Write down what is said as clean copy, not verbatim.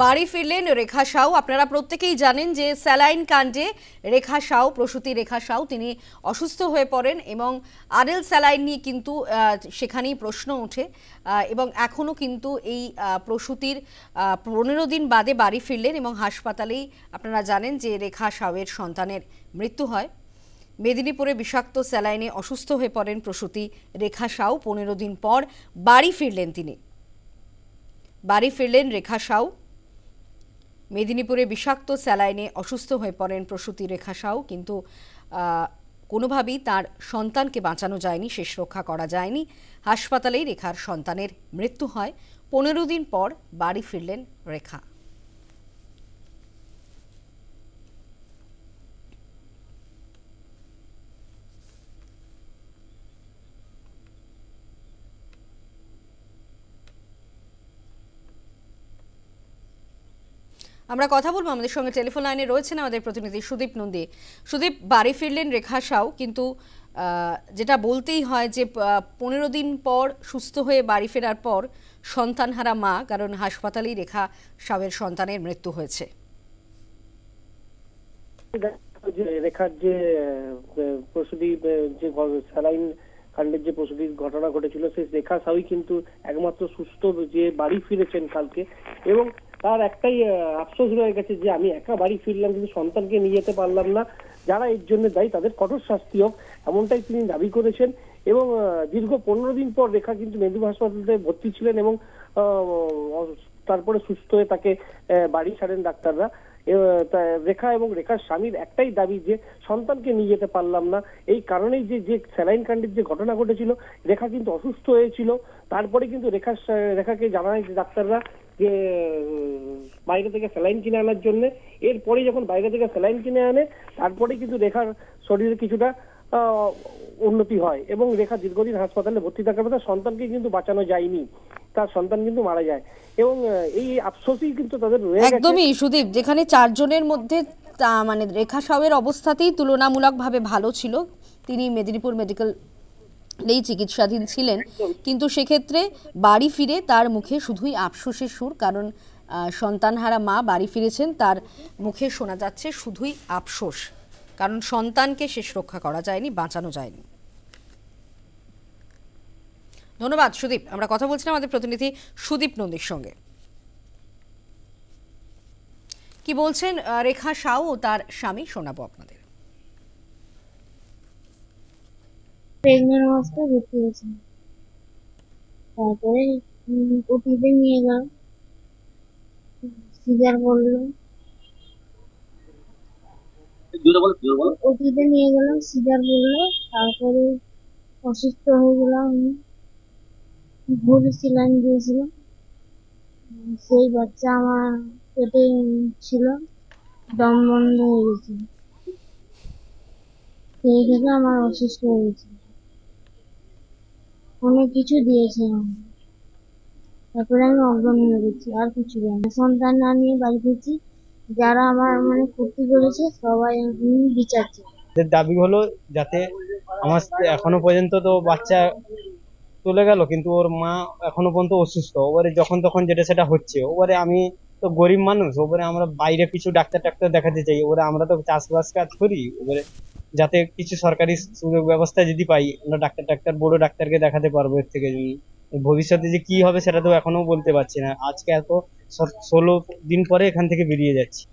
বাড়ি ফিরলেন রেখা সাউ। আপনারা প্রত্যেকেই জানেন যে স্যালাইন কাণ্ডে রেখা সাউ, প্রসূতি রেখা সাউ, তিনি অসুস্থ হয়ে পড়েন এবং আরএল স্যালাইন নিয়ে কিন্তু সেখানেই প্রশ্ন ওঠে এবং এখনও কিন্তু এই প্রসূতির 15 দিন বাদে বাড়ি ফিরলেন এবং হাসপাতালেই আপনারা জানেন যে রেখা সাউয়ের সন্তানের মৃত্যু হয়। মেদিনীপুরে বিষাক্ত স্যালাইনে অসুস্থ হয়ে পড়েন প্রসূতি রেখা সাউ। 15 দিন পর বাড়ি ফিরলেন তিনি। বাড়ি ফিরলেন রেখা সাউ। মেদিনীপুরে বিষাক্ত স্যালাইনে অসুস্থ হয়ে পড়েন প্রসূতি রেখা সাউ, কিন্তু কোনোভাবেই তার সন্তানকে বাঁচানো যায়নি, শেষ রক্ষা করা যায়নি। হাসপাতালেই রেখার সন্তানের মৃত্যু হয়। 15 দিন পর বাড়ি ফিরলেন রেখা। আমরা কথা বলবো, আমাদের সঙ্গে টেলিফোন লাইনে রয়েছেন আমাদের প্রতিনিধি সুদীপ নন্দী। সুদীপ, বাড়ি ফিরলেন রেখা সাউ, কিন্তু যেটা বলতেই হয় যে 15 দিন পর সুস্থ হয়ে বাড়ি ফেরার পর সন্তানহারা মা, কারণ হাসপাতালেই রেখা সাউয়ের সন্তানের মৃত্যু হয়েছে। রেখার যে প্রসূতি যে স্যালাইন কাণ্ডের যে প্রসূতির ঘটনা ঘটেছিল, সেই রেখা সাউই কিন্তু একমাত্র সুস্থ যে বাড়ি ফিরেছেন কালকে, এবং তার একটাই আফসোস রয়ে গেছে যে আমি একা বাড়ি ফিরলাম কিন্তু সন্তানকে নিয়ে যেতে পারলাম না। যারা এর জন্য দায়ী তাদের কঠোর শাস্তি হোক, এমনটাই তিনি দাবি করেছেন। এবং দীর্ঘ 15 দিন পর রেখা কিন্তু মেদিনীপুর হাসপাতালে ভর্তি ছিলেন এবং তারপরে সুস্থ হয়ে তাকে বাড়ি ছাড়েন ডাক্তাররা। রেখা এবং রেখার স্বামীর একটাই দাবি যে সন্তানকে নিয়ে যেতে পারলাম না। এই কারণেই যে স্যালাইন কাণ্ডের যে ঘটনা ঘটেছিল, রেখা কিন্তু অসুস্থ হয়েছিল। তারপরে কিন্তু রেখাকে জানায় যে ডাক্তাররা যে বাইরে থেকে স্যালাইন কিনে আনার জন্য। এরপরে যখন বাইরে থেকে স্যালাইন কিনে আনে, তারপরে কিন্তু রেখার শরীরে কিছুটা উন্নতি হয় এবং রেখা দীর্ঘদিন হাসপাতালে ভর্তি থাকার পর সন্তানকে কিন্তু বাঁচানো যায়নি, তার সন্তান কিন্তু মারা যায়। এবং এই আফসোসই কিন্তু তাদের রয়ে গেছে। একদমই সুদীপ, যেখানে 4 জনের মধ্যে মানে রেখা সাউয়ের অবস্থাতেই তুলনামূলকভাবে ভালো ছিল, তিনি মেদিনীপুর মেডিকেলেই চিকিৎসাধীন ছিলেন, কিন্তু সেক্ষেত্রে বাড়ি ফিরে তার মুখে শুধুই আফসোসের সুর, কারণ সন্তানহারা মা বাড়ি ফিরেছেন, তার মুখে শোনা যাচ্ছে শুধুই আফসোস, কারণ সন্তানকে শেষ রক্ষা করা যায়নি, বাঁচানো যায়নি। ধন্যবাদ সুদীপ। আমরা কথা বলছিলাম আমাদের প্রতিনিধি সুদীপ নন্দীর সঙ্গে। কি বলছেন রেখা সাউ ও তার স্বামী, শোনাবো আপনাদের। প্রেগন্যান্ট অবস্থায় ভর্তি হয়েছে, তারপরে ওটিতে নিয়ে গেল, সিজার করলো, ওটিতে নিয়ে গেলাম, সিজার করলো, তারপরে অসুস্থ হয়ে গেলাম, ভুল স্যালাইন দিয়েছিল, সেই বাচ্চা আমার পেটে ছিল, দম বন্ধ হয়ে গেছে, সেই থেকে আমার অসুস্থ হয়ে গেছে। অনেক কিছু দিয়েছে আমাকে, তারপরে আমি অজ্ঞান হয়ে গেছি, আর কিছু জানি। সন্তান না নিয়ে বাড়ি ফিরছি, যারা আমার ক্ষতি করেছে সবাই বিচার চাই। দাবি হলো যাতে আমার এখনো পর্যন্ত তো বাচ্চা চলে গেল, কিন্তু ওর মা এখনো পর্যন্ত অসুস্থ, ওবারে যখন তখন যেটা সেটা হচ্ছে। ওবারে আমি তো গরিব মানুষ, ওবারে আমরা বাইরে কিছু ডাক্তার দেখাতে চাই, ওবারে আমরা তো চাষবাস কাজ করি, ওবারে যাতে কিছু সরকারি সুযোগ ব্যবস্থা যদি পাই, আমরা বড় ডাক্তারকে দেখাতে পারবো। এর থেকে ভবিষ্যতে যে কি হবে সেটা তো এখনো বলতে পারছি না। আজকে এত 16 দিন পরে এখান থেকে বেরিয়ে যাচ্ছি।